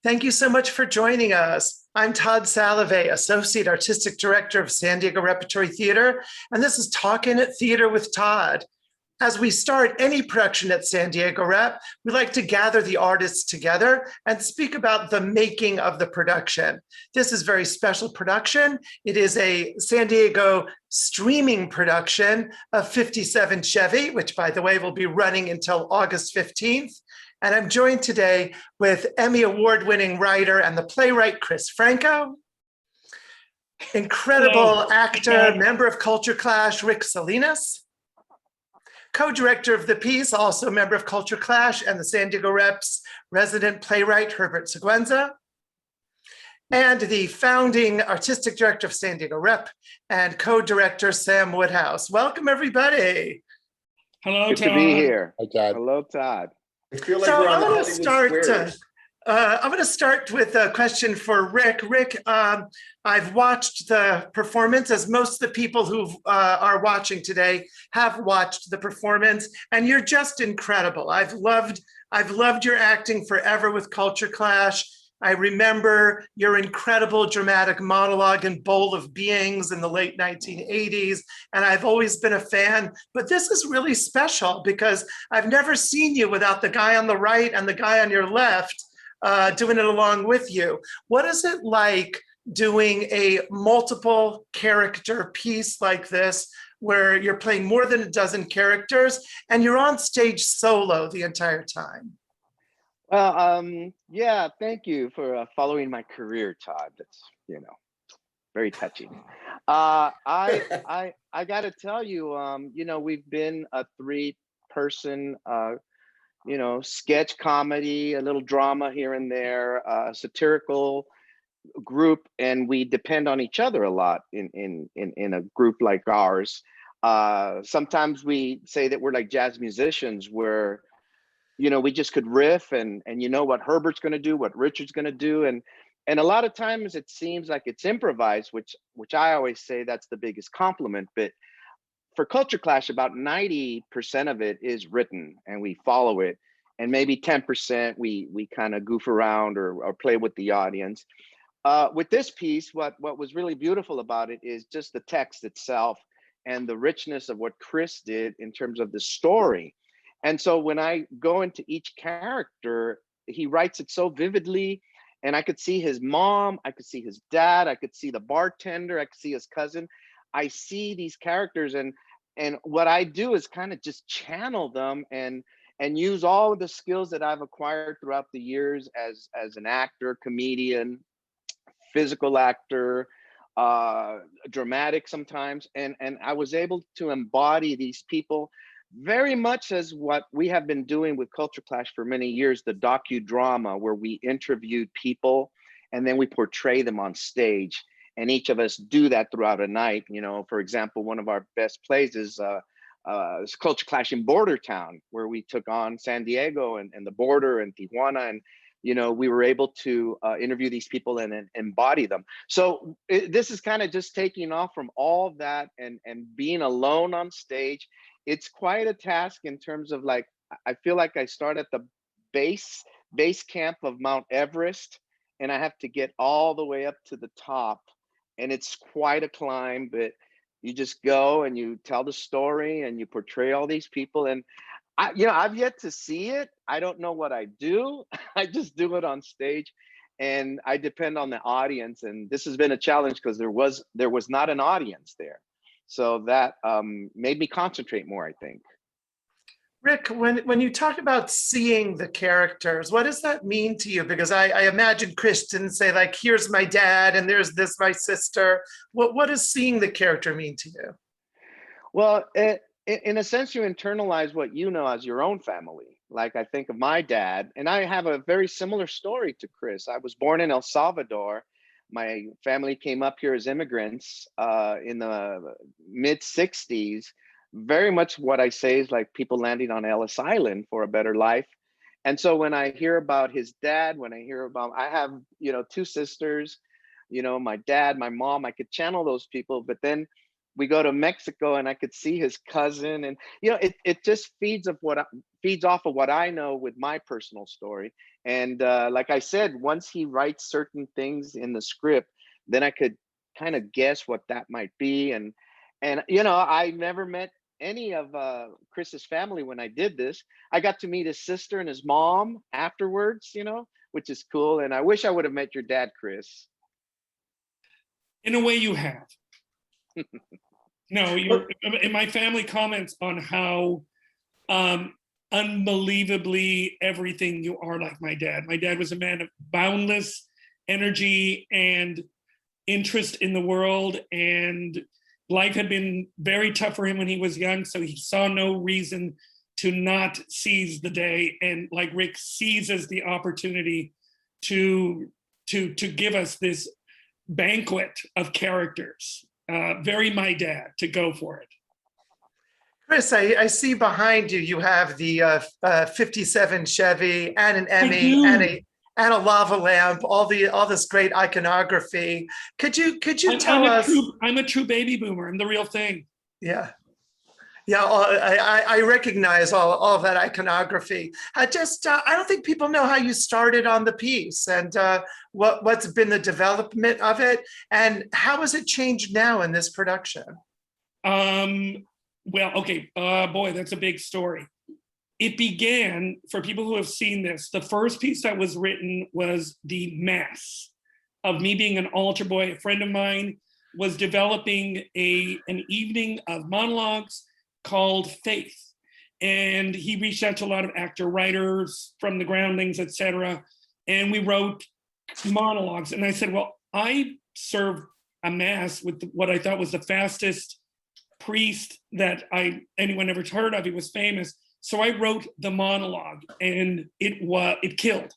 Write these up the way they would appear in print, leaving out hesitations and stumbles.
Thank you so much for joining us. I'm Todd Salovey, Associate Artistic Director of San Diego Repertory Theater, and this is Talkin Theatre with Todd. As we start any production at San Diego Rep, we like to gather the artists together and speak about the making of the production. This is a very special production. It is a San Diego streaming production of 57 Chevy, which by the way will be running until August 15th. And I'm joined today with Emmy Award-winning writer and the playwright Cris Franco, incredible actor, member of Culture Clash, Rick Salinas, co-director of the piece, also a member of Culture Clash and the San Diego Rep's resident playwright, Herbert Siguenza, and the founding artistic director of San Diego Rep and co-director Sam Woodhouse. Welcome, everybody. Hello, Good Todd. to be here. Hi, Todd. Hello, Todd. I feel like So we're on I'm the going to Hollywood start. Squares. I'm going to start with a question for Rick. Rick, I've watched the performance, as most of the people who are watching today have watched the performance, and you're just incredible. I've loved your acting forever with Culture Clash. I remember your incredible dramatic monologue in Bowl of Beings in the late 1980s, and I've always been a fan. But this is really special because I've never seen you without the guy on the right and the guy on your left doing it along with you. What is it like doing a multiple character piece like this, where you're playing more than a dozen characters and you're on stage solo the entire time? Well, yeah, thank you for following my career, Todd. That's, very touching. I got to tell you, we've been a three-person, sketch comedy, a little drama here and there, satirical group, and we depend on each other a lot in a group like ours. Sometimes we say that we're like jazz musicians, where we just could riff and you know what Herbert's going to do, what Richard's going to do, and a lot of times it seems like it's improvised, which I always say that's the biggest compliment. But for Culture Clash, about 90% of it is written and we follow it, and maybe 10% we kind of goof around or play with the audience. With this piece, what was really beautiful about it is just the text itself and the richness of what Cris did in terms of the story. And so when I go into each character, he writes it so vividly, and I could see his mom, I could see his dad, I could see the bartender, I could see his cousin. I see these characters, and what I do is kind of just channel them and use all of the skills that I've acquired throughout the years as an actor, comedian, physical actor, dramatic sometimes, and I was able to embody these people very much as what we have been doing with Culture Clash for many years, the docudrama, where we interviewed people and then we portray them on stage, and each of us do that throughout a night. For example, one of our best plays is Culture Clash in Border Town, where we took on San Diego and the border and Tijuana, and we were able to interview these people and embody them. So this is kind of just taking off from all of that and being alone on stage. It's quite a task in terms of, like, I feel like I start at the base camp of Mount Everest, and I have to get all the way up to the top, and it's quite a climb. But you just go and you tell the story and you portray all these people, and I've yet to see it. I don't know what I do. I just do it on stage, and I depend on the audience. And this has been a challenge because there was not an audience there. So that made me concentrate more, I think. Rick, when you talk about seeing the characters, what does that mean to you? Because I imagine Cris didn't say, like, here's my dad and there's this, my sister. What does seeing the character mean to you? Well, in a sense, you internalize what you know as your own family. Like, I think of my dad, and I have a very similar story to Cris. I was born in El Salvador. My family came up here as immigrants in the mid 60s. Very much what I say is like people landing on Ellis Island for a better life. And so when I hear about his dad, I have, two sisters, my dad, my mom, I could channel those people. But then we go to Mexico and I could see his cousin, and it just feeds off of what I know with my personal story. And like I said, once he writes certain things in the script, then I could kind of guess what that might be. And you know, I never met any of Chris's family when I did this. I got to meet his sister and his mom afterwards, you know, which is cool. And I wish I would have met your dad, Cris. In a way, you have. No, you're. And my family comments on how unbelievably everything you are like my dad. My dad was a man of boundless energy and interest in the world, and life had been very tough for him when he was young, so he saw no reason to not seize the day, and like Rick seizes the opportunity to give us this banquet of characters. Very my dad, to go for it. Cris, I see behind you, you have the 57 Chevy and an Emmy and a lava lamp, all this great iconography. Could you tell us? I'm a true baby boomer. I'm the real thing. Yeah. Yeah, I recognize all of that iconography. I don't think people know how you started on the piece, and what's been the development of it, and how has it changed now in this production? Well, okay, boy, that's a big story. It began, for people who have seen this, the first piece that was written was the mess of me being an altar boy. A friend of mine was developing an evening of monologues called Faith. And he reached out to a lot of actor writers from the Groundlings, etc. And we wrote monologues. And I said, well, I serve a mass with what I thought was the fastest priest that anyone ever heard of. He was famous. So I wrote the monologue, and it killed.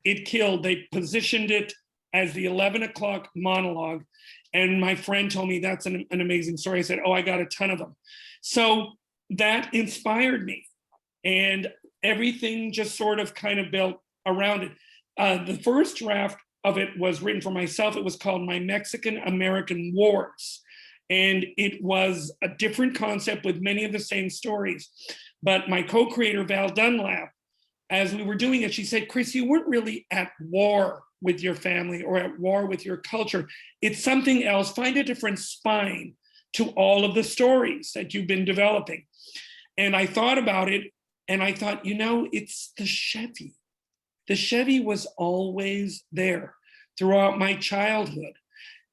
It killed. They positioned it as the 11 o'clock monologue. And my friend told me that's an amazing story. I said, oh, I got a ton of them. So that inspired me, and everything just sort of kind of built around it. The first draft of it was written for myself. It was called My Mexican-American Wars. And it was a different concept with many of the same stories. But my co-creator, Val Dunlap, as we were doing it, she said, Cris, you weren't really at war with your family or at war with your culture. It's something else. Find a different spine to all of the stories that you've been developing. And I thought about it, and I thought, you know, it's the Chevy. The Chevy was always there throughout my childhood.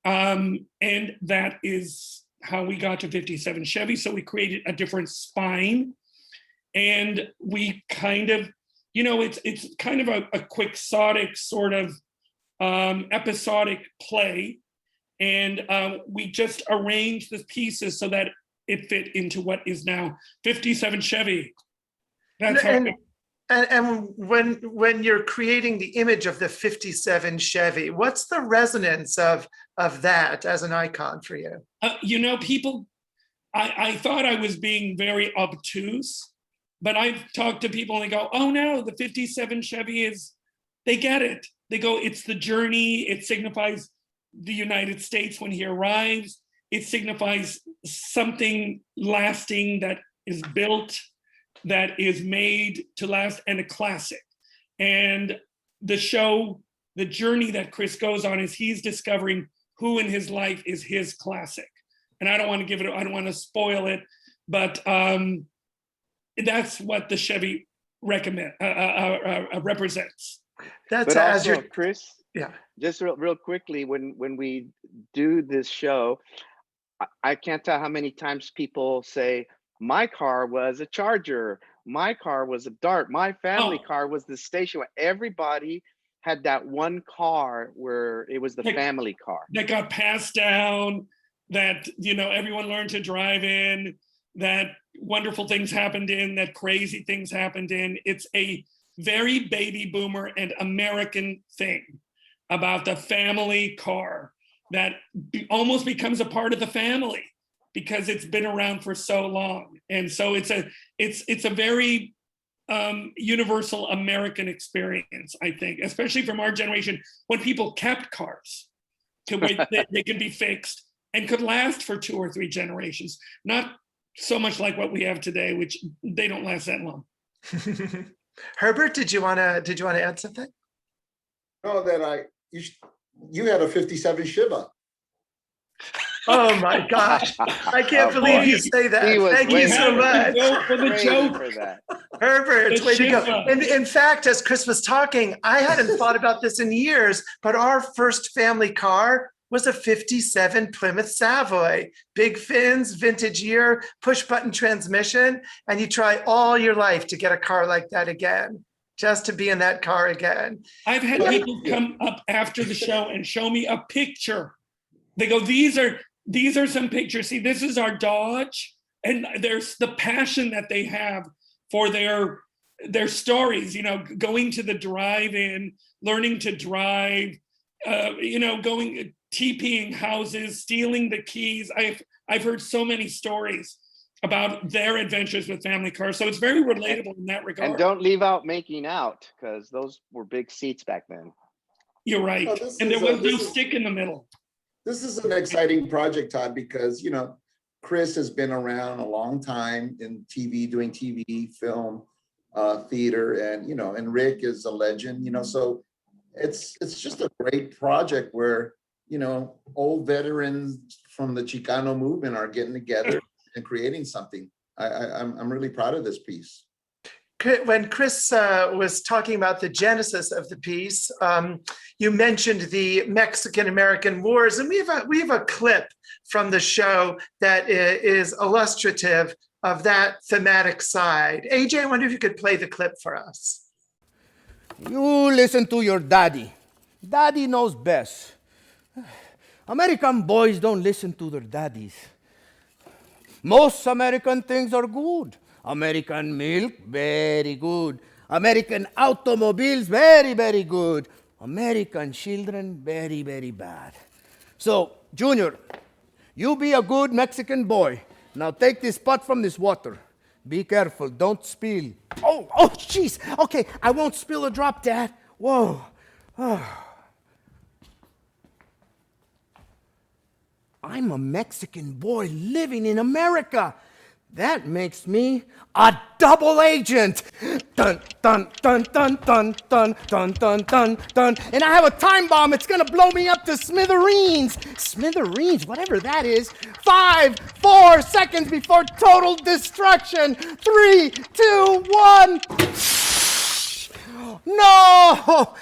And that is how we got to 57 Chevy. So we created a different spine, and we kind of, you know, it's kind of a quixotic sort of episodic play. And we just arranged the pieces so that it fit into what is now 57 Chevy. That's and when you're creating the image of the 57 Chevy, what's the resonance of that as an icon for you? You know, people, I thought I was being very obtuse, but I've talked to people and they go, oh no, the 57 Chevy they get it. They go, it's the journey. It signifies the United States when he arrives. It signifies something lasting that is built, that is made to last, and a classic. And the show, the journey that Cris goes on is he's discovering who in his life is his classic. And I don't want to I don't want to spoil it, but that's what the Chevy represents. That's but as also, you're, Cris, yeah. Just real quickly, when we do this show, I can't tell how many times people say, my car was a Charger, my car was a Dart, my family car was the station. Everybody had that one car where it was the family car. That got passed down, that, you know, everyone learned to drive in, that wonderful things happened in, that crazy things happened in. It's a very baby boomer and American thing about the family car that almost becomes a part of the family because it's been around for so long. And so it's a very universal American experience, I think, especially from our generation, when people kept cars to where they could be fixed and could last for 2 or 3 generations. Not so much like what we have today, which they don't last that long. Herbert, did you want to add something? No, that you had a 57 Shiva. Oh my gosh, I can't believe you say that. He was Thank you waiting so for that. much. For the Waiting joke. for that. Herbert, The way to go. Shiva. In fact, as Chris was talking, I hadn't thought about this in years, but our first family car was a 57 Plymouth Savoy. Big fins, vintage year, push button transmission, and you try all your life to get a car like that again, just to be in that car again. I've had people come up after the show and show me a picture. They go, these are some pictures. See, this is our Dodge. And there's the passion that they have for their stories, going to the drive-in, learning to drive, going, TPing houses, stealing the keys. I've heard so many stories about their adventures with family cars. So it's very relatable in that regard. And don't leave out making out, because those were big seats back then. You're right. Oh, And there was no stick in the middle. This is an exciting project, Todd, because, Chris has been around a long time in TV, doing TV, film, theater, and Rick is a legend, so it's just a great project where, old veterans from the Chicano movement are getting together and creating something. I'm really proud of this piece. When Chris was talking about the genesis of the piece, you mentioned the Mexican-American Wars, and we have a clip from the show that is illustrative of that thematic side. AJ, I wonder if you could play the clip for us. You listen to your daddy. Daddy knows best. American boys don't listen to their daddies. Most American things are good. American milk, very good. American automobiles, very, very good. American children, very, very bad. So, Junior, you be a good Mexican boy. Now take this pot from this water. Be careful, don't spill. Oh, jeez. Okay, I won't spill a drop, Dad. Whoa. Oh. I'm a Mexican boy living in America. That makes me a double agent. Dun, dun, dun, dun, dun, dun, dun, dun, dun, dun. And I have a time bomb. It's gonna blow me up to smithereens. Smithereens, whatever that is. 5, 4 seconds before total destruction. 3, 2, 1. No,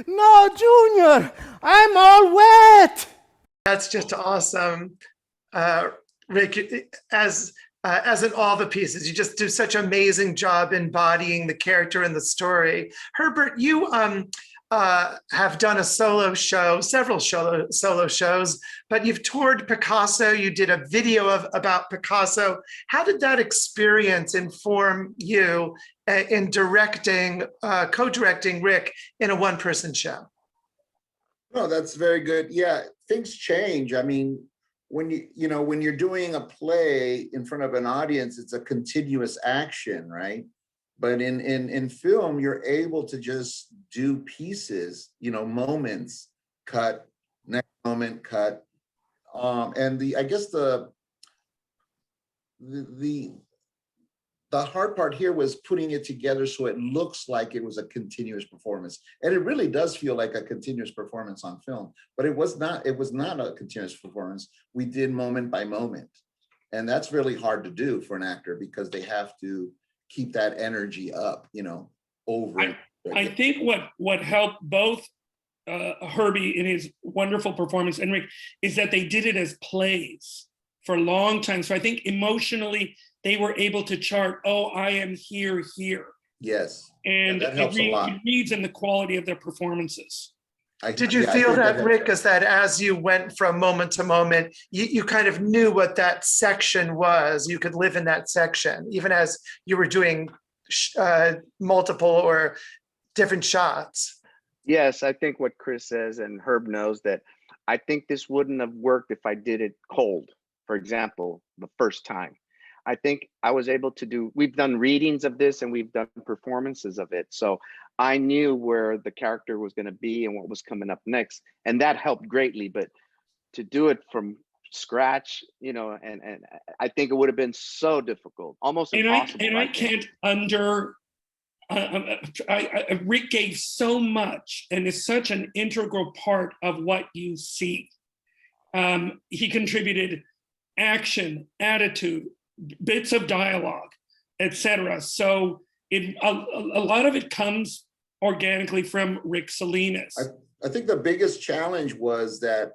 no, Junior. I'm all wet. That's just awesome. Rick, as in all the pieces, you just do such an amazing job embodying the character and the story. Herbert, you have done a solo show, several solo shows, but you've toured Picasso. You did a video about Picasso. How did that experience inform you in directing, co-directing Rick in a one-person show? No, that's very good. Yeah, things change. I mean, when when you're doing a play in front of an audience, it's a continuous action, right? But in film, you're able to just do pieces, moments, cut, next moment, cut. And I guess the hard part here was putting it together so it looks like it was a continuous performance. And it really does feel like a continuous performance on film, but it was not a continuous performance. We did moment by moment. And that's really hard to do for an actor because they have to keep that energy up, over. I think what helped both Herbie in his wonderful performance and Rick is that they did it as plays for a long time. So I think emotionally, they were able to chart, I am here. Yes. And that helps a lot. It reads in the quality of their performances. Did you feel that, Rick, is that as you went from moment to moment, you kind of knew what that section was? You could live in that section, even as you were doing multiple or different shots? Yes, I think what Chris says, and Herb knows that, I think this wouldn't have worked if I did it cold, for example, the first time. I think I was able to we've done readings of this and we've done performances of it. So I knew where the character was going to be and what was coming up next. And that helped greatly. But to do it from scratch, you know, and I think it would have been so difficult, almost impossible. And I can't Rick gave so much and is such an integral part of what you see. He contributed action, attitude, bits of dialogue, etc. So a lot of it comes organically from Rick Salinas. I think the biggest challenge was that,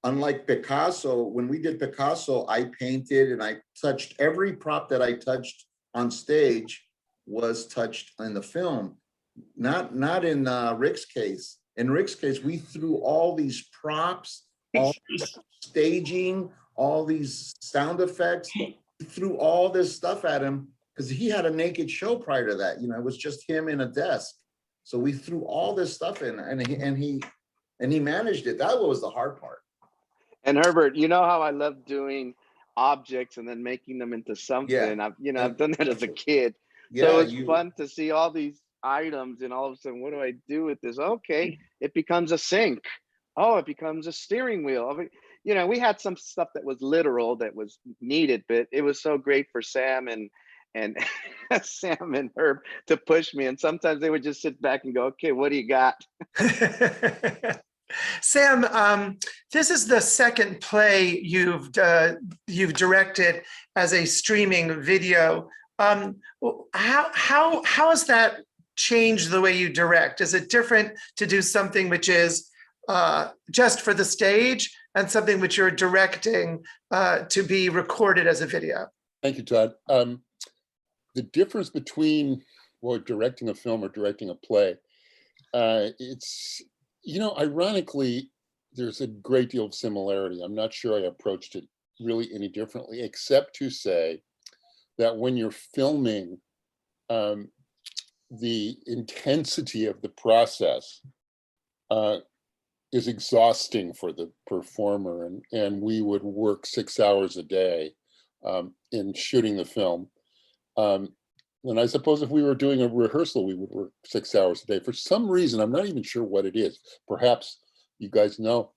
unlike Picasso, when we did Picasso, I painted and I touched every prop that I touched on stage was touched in the film. Not in Rick's case. In Rick's case, we threw all these props, all staging, all these sound effects. We threw all this stuff at him because he had a naked show prior to that. You know, it was just him in a desk. So we threw all this stuff in, and he managed it. That was the hard part. And Herbert, you know how I love doing objects and then making them into something. Yeah. I've done that as a kid. Yeah, so it's fun to see all these items, and all of a sudden, what do I do with this? Okay, it becomes a sink. Oh, it becomes a steering wheel. I mean, you know, we had some stuff that was literal that was needed, but it was so great for Sam and Sam and Herb to push me. And sometimes they would just sit back and go, okay, what do you got? Sam, this is the second play you've directed as a streaming video. How has that changed the way you direct? Is it different to do something which is just for the stage and something which you're directing to be recorded as a video? Thank you, Todd. The difference between directing a film or directing a play, it's, you know, ironically, there's a great deal of similarity. I'm not sure I approached it really any differently, except to say that when you're filming, the intensity of the process is exhausting for the performer, and we would work 6 hours a day in shooting the film. And I suppose if we were doing a rehearsal, we would work 6 hours a day. For some reason, I'm not even sure what it is. Perhaps you guys know,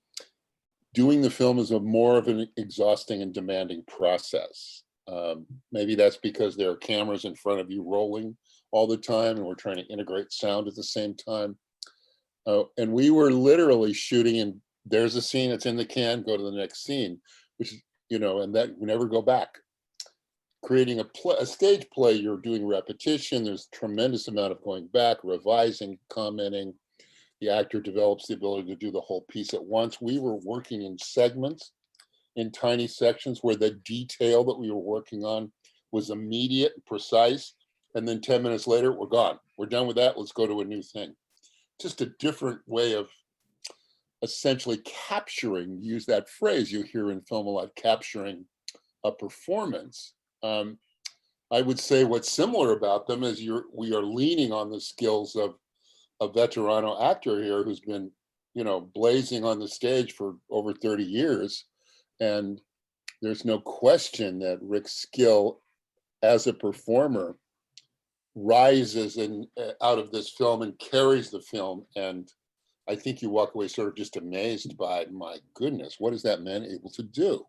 doing the film is more of an exhausting and demanding process. Maybe that's because there are cameras in front of you rolling all the time, and we're trying to integrate sound at the same time. And we were literally shooting, and there's a scene, it's in the can, go to the next scene, which is, you know, and that we never go back. Creating a stage play, you're doing repetition. There's a tremendous amount of going back, revising, commenting. The actor develops the ability to do the whole piece at once. We were working in segments, in tiny sections, where the detail that we were working on was immediate and precise. And then 10 minutes later, we're gone. We're done with that. Let's go to a new thing. Just a different way of essentially capturing, use that phrase you hear in film a lot, capturing a performance. I would say what's similar about them is we are leaning on the skills of a veterano actor here who's been, you know, blazing on the stage for over 30 years. And there's no question that Rick's skill as a performer rises out of this film and carries the film. And I think you walk away sort of just amazed by, my goodness, what is that man able to do?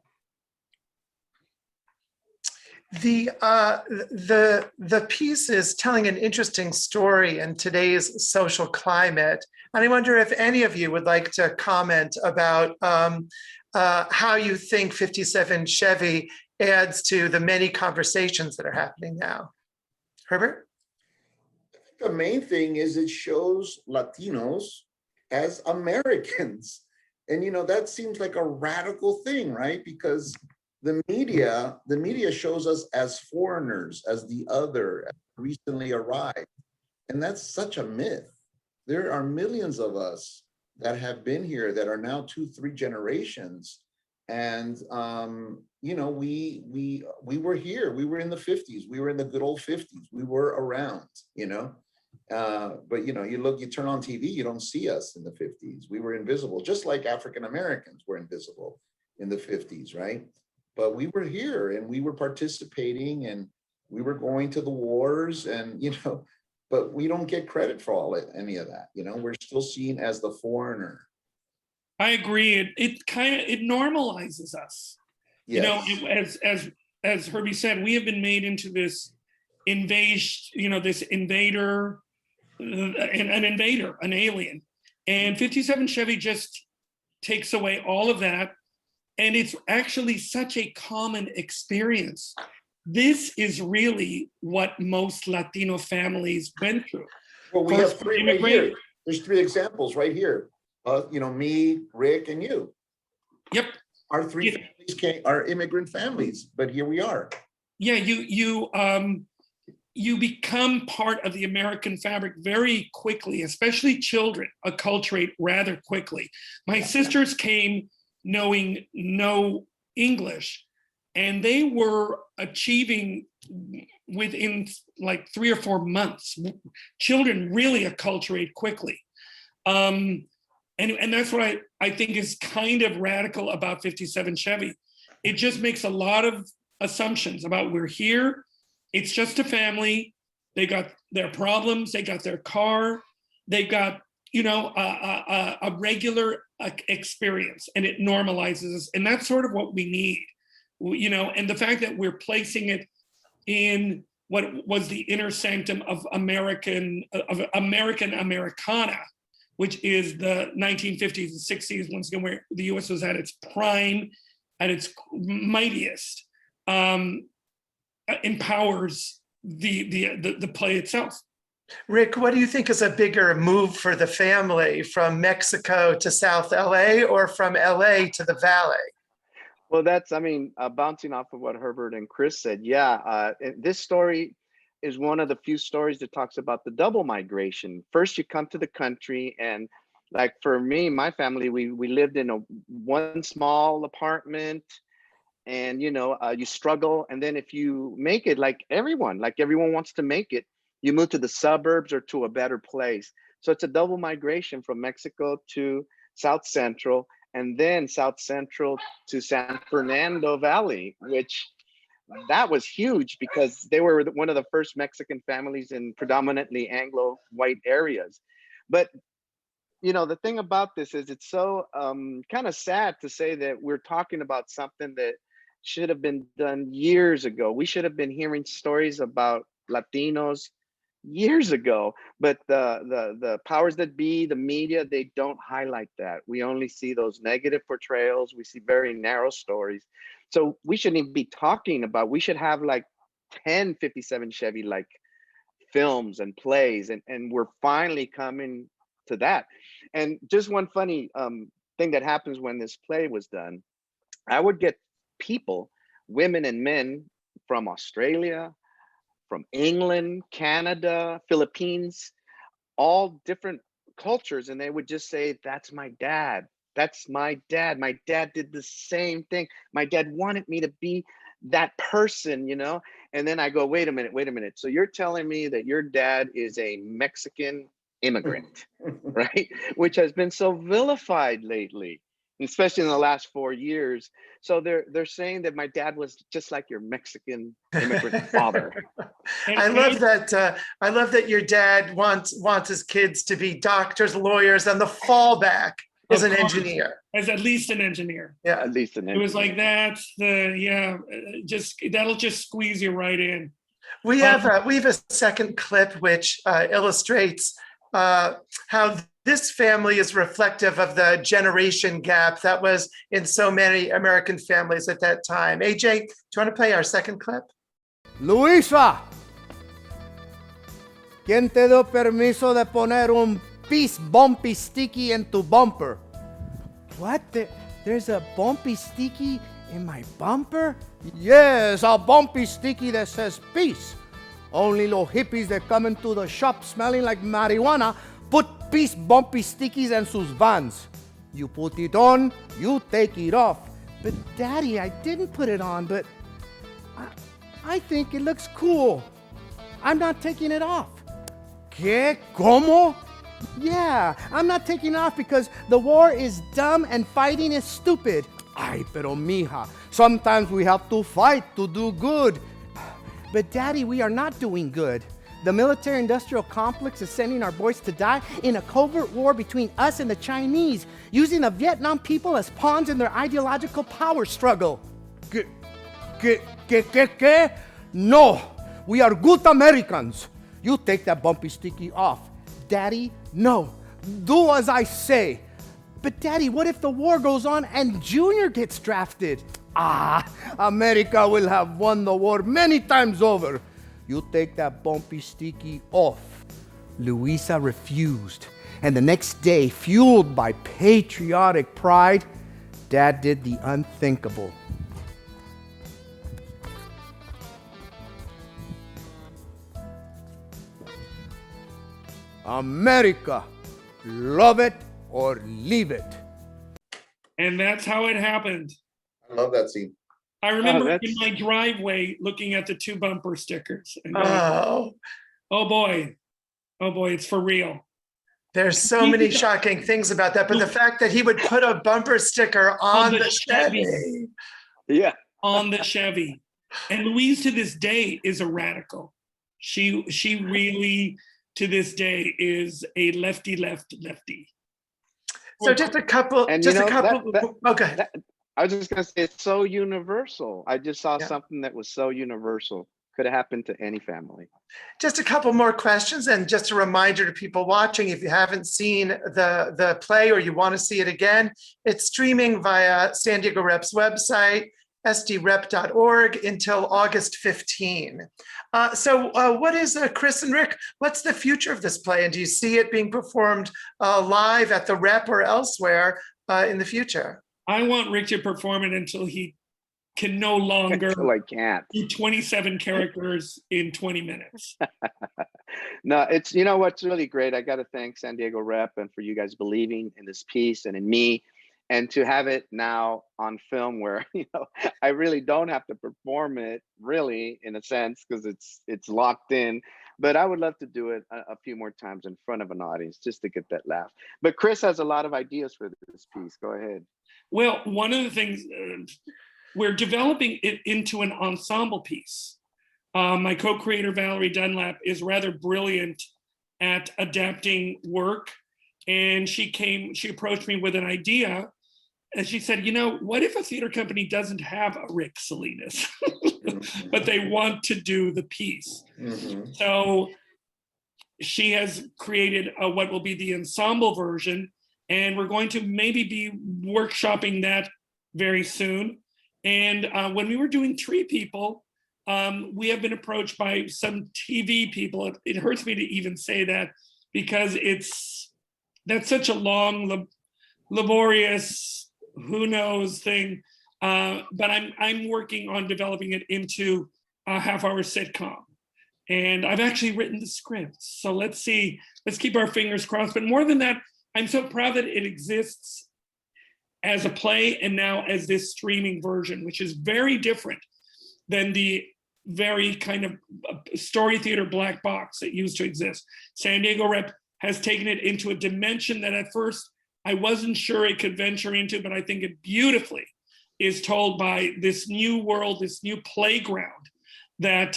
The piece is telling an interesting story in today's social climate. And I wonder if any of you would like to comment about how you think 57 Chevy adds to the many conversations that are happening now. Herbert? I think the main thing is it shows Latinos as Americans. And, you know, that seems like a radical thing, right? Because the media shows us as foreigners, as the other, as recently arrived. And that's such a myth. There are millions of us that have been here that are now 2-3 generations. And, you know, we were here, we were in the 50s, we were in the good old 50s, we were around, you know. But, you know, you turn on TV, you don't see us in the 50s. We were invisible, just like African-Americans were invisible in the 50s, right? But we were here and we were participating and we were going to the wars and, you know, but we don't get credit for any of that. You know, we're still seen as the foreigner. I agree. It normalizes us. You know, Yes. as Herbie said, we have been made into this this invader, an invader, an alien. And 57 Chevy just takes away all of that. And it's actually such a common experience. This is really what most Latino families went through. Well, we First, have three right immigrate. here. There's three examples right here. Me, Rick, and you. Yep. Our three families are immigrant families, but here we are. Yeah, you become part of the American fabric very quickly, especially children acculturate rather quickly. My sisters came knowing no English, and they were achieving within like 3 or 4 months. Children really acculturate quickly. And that's what I think is kind of radical about 57 Chevy. It just makes a lot of assumptions about we're here. It's just a family. They got their problems. They got their car. They got, a regular experience, and it normalizes us. And that's sort of what we need, and the fact that we're placing it in what was the inner sanctum of American Americana, which is the 1950s and 60s, once again, where the US was at its prime, at its mightiest, empowers the play itself. Rick, what do you think is a bigger move for the family, from Mexico to South LA or from LA to the Valley? Well, bouncing off of what Herbert and Cris said, this story is one of the few stories that talks about the double migration. First, you come to the country, and like for me, my family, we lived in one small apartment, and you struggle, and then if you make it, like everyone wants to make it, you move to the suburbs or to a better place. So it's a double migration from Mexico to South Central, and then South Central to San Fernando Valley, which that was huge because they were one of the first Mexican families in predominantly Anglo white areas. But the thing about this is it's so kind of sad to say that we're talking about something that should have been done years ago. We should have been hearing stories about Latinos years ago, but the powers that be, the media, they don't highlight that. We only see those negative portrayals. We see very narrow stories. So we shouldn't even be talking about, we should have like 10 57 Chevy like films and plays, and we're finally coming to that. And just one funny thing that happens when this play was done, I would get people, women and men from Australia, from England, Canada, Philippines, all different cultures, and they would just say, that's my dad. That's my dad. My dad did the same thing. My dad wanted me to be that person, And then I go, wait a minute. So you're telling me that your dad is a Mexican immigrant, right? Which has been so vilified lately, especially in the last 4 years. So they're saying that my dad was just like your Mexican immigrant father. I love that your dad wants his kids to be doctors, lawyers, and the fallback is an engineer. As at least an engineer. Yeah, at least an engineer. It was like that. That'll just squeeze you right in. We have a second clip which illustrates how this family is reflective of the generation gap that was in so many American families at that time. AJ, do you want to play our second clip? Luisa, ¿quién te dio permiso de poner un piece bumpy sticky in tu bumper? What? There's a bumpy sticky in my bumper? Yes, a bumpy sticky that says peace. Only los hippies that come into the shop smelling like marijuana put peace bumpy stickies in sus vans. You put it on, you take it off. But Daddy, I didn't put it on, but I think it looks cool. I'm not taking it off. ¿Qué? ¿Cómo? Yeah, I'm not taking it off because the war is dumb and fighting is stupid. Ay, pero mija, sometimes we have to fight to do good. But Daddy, we are not doing good. The military-industrial complex is sending our boys to die in a covert war between us and the Chinese, using the Vietnam people as pawns in their ideological power struggle. ¿Qué? No, we are good Americans. You take that bumpy sticky off. Daddy, no. Do as I say. But Daddy, what if the war goes on and Junior gets drafted? America will have won the war many times over. You take that bumpy sticky off. Luisa refused. And the next day, fueled by patriotic pride, Dad did the unthinkable. America, love it or leave it. And that's how it happened. I love that scene. I remember that's- in my driveway looking at the 2 bumper stickers and going, Oh, oh boy, it's for real. there's so many shocking things about that. But the fact that he would put a bumper sticker on the Chevy. Yeah. On the Chevy. And Louise to this day is a radical. She really to this day is a lefty. So just a couple, And just you a know, couple, okay. I was just gonna say it's so universal. I just saw Yeah. something that was so universal. Could have happened to any family. Just a couple more questions, and just a reminder to people watching, if you haven't seen the play or you want to see it again, it's streaming via San Diego Rep's website, sdrep.org, until August 15. So what is, Cris and Rick, what's the future of this play? And do you see it being performed live at the Rep or elsewhere in the future? I want Rick to perform it until he can no longer Until I can't. do 27 characters in 20 minutes. No, it's, you know what's really great. I got to thank San Diego Rep and for you guys believing in this piece and in me, and to have it now on film where, you know, I really don't have to perform it really in a sense because it's locked in. But I would love to do it a few more times in front of an audience just to get that laugh. But Cris has a lot of ideas for this piece. Go ahead. Well, one of the things, we're developing it into an ensemble piece. My co-creator, Valerie Dunlap, is rather brilliant at adapting work. And she approached me with an idea. And she said, you know, what if a theater company doesn't have a Rick Salinas, but they want to do the piece? Mhm. So she has created what will be the ensemble version. And we're going to maybe be workshopping that very soon. And when we were doing Tree People, we have been approached by some TV people. It hurts me to even say that because that's such a long, laborious, who knows thing. But I'm working on developing it into a half-hour sitcom. And I've actually written the script. So let's see, let's keep our fingers crossed. But more than that, I'm so proud that it exists as a play and now as this streaming version, which is very different than the very kind of story theater black box that used to exist. San Diego Rep has taken it into a dimension that at first I wasn't sure it could venture into, but I think it beautifully is told by this new world, this new playground that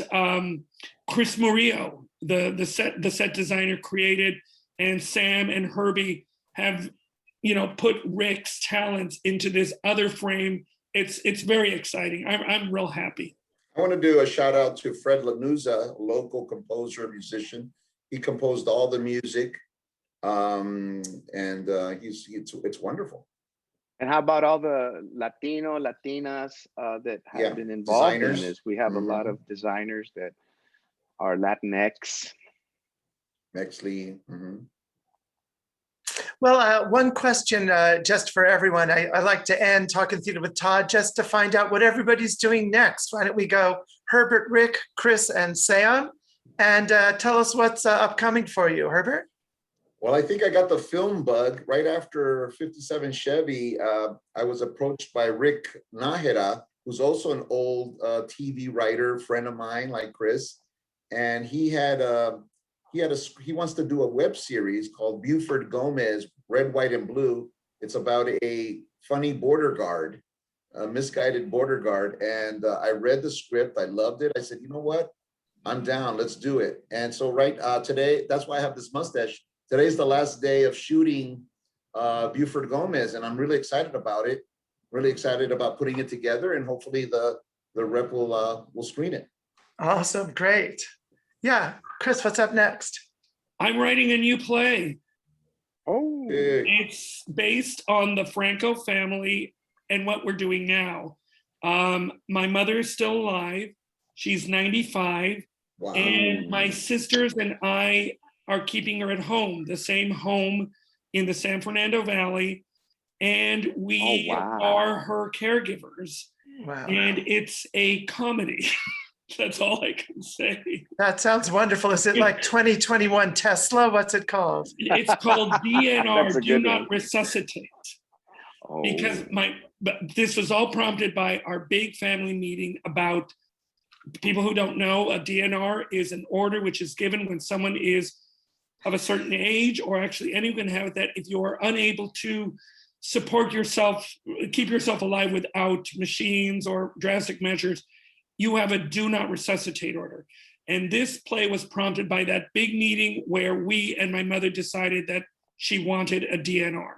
Chris Murillo, the set designer, created, and Sam and Herbie have, you know, put Rick's talents into this other frame. It's very exciting. I'm real happy. I want to do a shout out to Fred Lanuza, a local composer, musician. He composed all the music, and it's wonderful. And how about all the Latinas that have been involved designers. in this? We have a lot of designers that are Latinx. Mexley. Well, one question just for everyone. I like to end Talkin Theatre with Todd just to find out what everybody's doing next. Why don't we go Herbert, Rick, Cris, and Sam, and tell us what's upcoming for you, Herbert? Well, I think I got the film bug right after 57 Chevy. I was approached by Rick Nájera, who's also an old TV writer, friend of mine, like Cris, and he wants to do a web series called Buford Gomez, Red, White, and Blue. It's about a funny border guard, a misguided border guard, and I read the script. I loved it. I said, you know what? I'm down. Let's do it. And so today, that's why I have this mustache. Today's the last day of shooting Buford Gomez, and I'm really excited about it. Really excited about putting it together, and hopefully the rep will screen it. Awesome, great. Yeah, Chris, what's up next? I'm writing a new play. Oh, Big. It's based on the Franco family and what we're doing now. My mother is still alive. She's 95. Wow. And my sisters and I are keeping her at home, the same home in the San Fernando Valley. And we Oh, wow. are her caregivers. Wow. And it's a comedy. That's all I can say. That sounds wonderful. Is it like 2021 Tesla? What's it called? It's called That's DNR, a Do good Not one. Resuscitate. Oh. Because but this was all prompted by our big family meeting about people who don't know, a DNR is an order which is given when someone is of a certain age, or actually anyone can have that if you are unable to support yourself, keep yourself alive without machines or drastic measures, you have a do not resuscitate order. And this play was prompted by that big meeting where we and my mother decided that she wanted a DNR.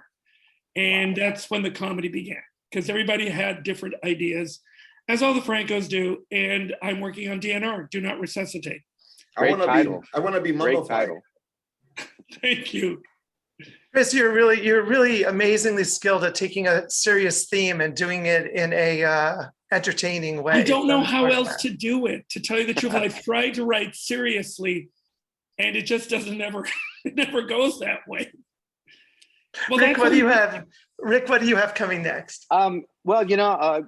And that's when the comedy began, because everybody had different ideas, as all the Francos do. And I'm working on DNR, Do Not Resuscitate. Great title. I want to be Great mummified. title. Thank you. Chris, you're really amazingly skilled at taking a serious theme and doing it in a entertaining way. I don't know So how I'm else to do it. To tell you the truth, I've tried to write seriously, and it just doesn't it never goes that way. Well, Rick, that's what do you have? Rick, what do you have coming next? Well,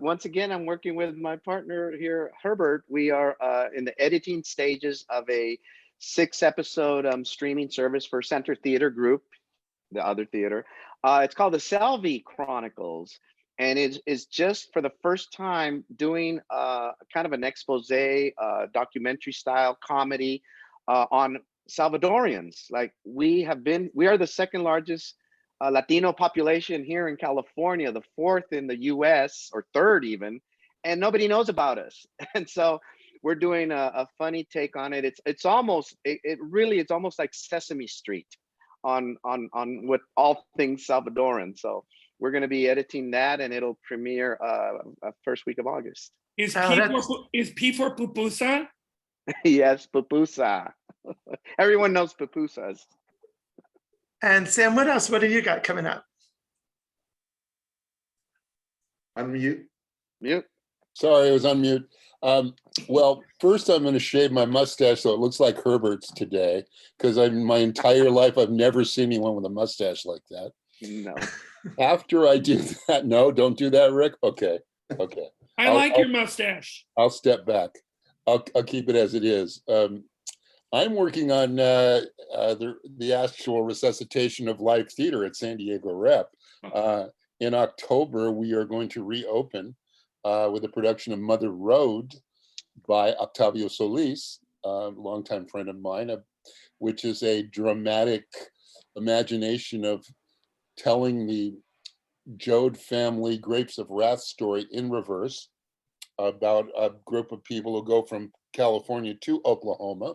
once again, I'm working with my partner here, Herbert. We are in the editing stages of a 6-episode streaming service for Center Theater Group, the other theater. It's called the Salovey Chronicles, and it is just for the first time doing kind of an expose, documentary style comedy on Salvadorians. Like we are the second largest Latino population here in California, the 4th in the US, or 3rd even, and nobody knows about us. And so we're doing a funny take on it. It's almost like Sesame Street on what all things Salvadoran. So we're going to be editing that, and it'll premiere first week of August. Is Oh, P for pupusa? Yes, pupusa. Everyone knows pupusas. And Sam, what else? What do you got coming up? Unmute. Mute. Sorry, I was on mute. Well, first I'm going to shave my mustache so it looks like Herbert's today, because my entire life I've never seen anyone with a mustache like that. No. After I do that, no, don't do that, Rick. Okay. I like your mustache. I'll step back. I'll keep it as it is. I'm working on the actual resuscitation of live theater at San Diego Rep. In October, we are going to reopen with a production of Mother Road by Octavio Solis, a longtime friend of mine, which is a dramatic imagination of telling the Joad family Grapes of Wrath story in reverse, about a group of people who go from California to Oklahoma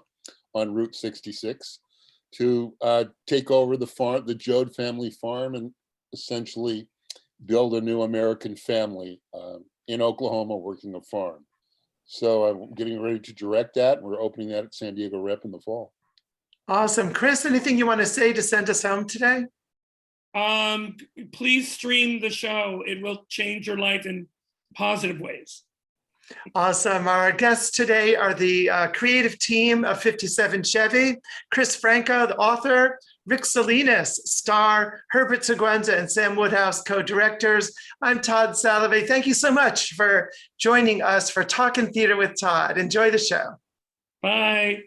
on Route 66 to take over the farm, the Joad family farm, and essentially build a new American family in Oklahoma working a farm. So I'm getting ready to direct that. We're opening that at San Diego Rep in the fall. Awesome. Chris, anything you want to say to send us home today? Please stream the show. It will change your life in positive ways. Awesome. Our guests today are the creative team of 57 Chevy, Cris Franco, the author, Rick Salinas, star, Herbert Siguenza, and Sam Woodhouse, co-directors. I'm Todd Salovey. Thank you so much for joining us for Talkin Theatre with Todd. Enjoy the show. Bye.